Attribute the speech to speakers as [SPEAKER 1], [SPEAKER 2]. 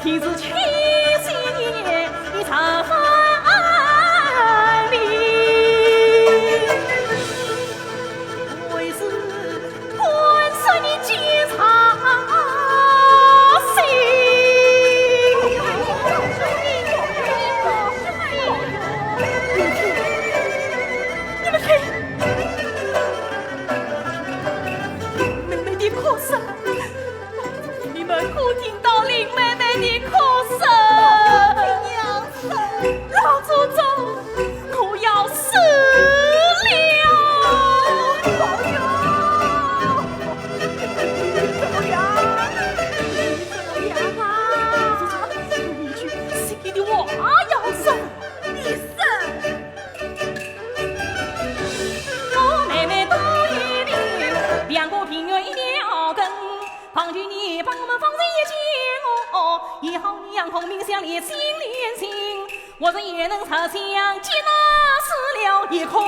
[SPEAKER 1] 听是七夕夜一场分离，为是官司的几场戏。你们看，妹妹的哭声，你们可听到林妹妹的哭声？
[SPEAKER 2] 娘声，
[SPEAKER 1] 老祖宗可要死了！
[SPEAKER 2] 保佑！走呀！走呀！
[SPEAKER 1] 你去谁的话要生？
[SPEAKER 2] 你生！
[SPEAKER 1] 我妹妹都一定两个平原一条根，旁居你帮我们放人一见哦，以后两孔明相连心连心，我这也能朝相见那死了也可。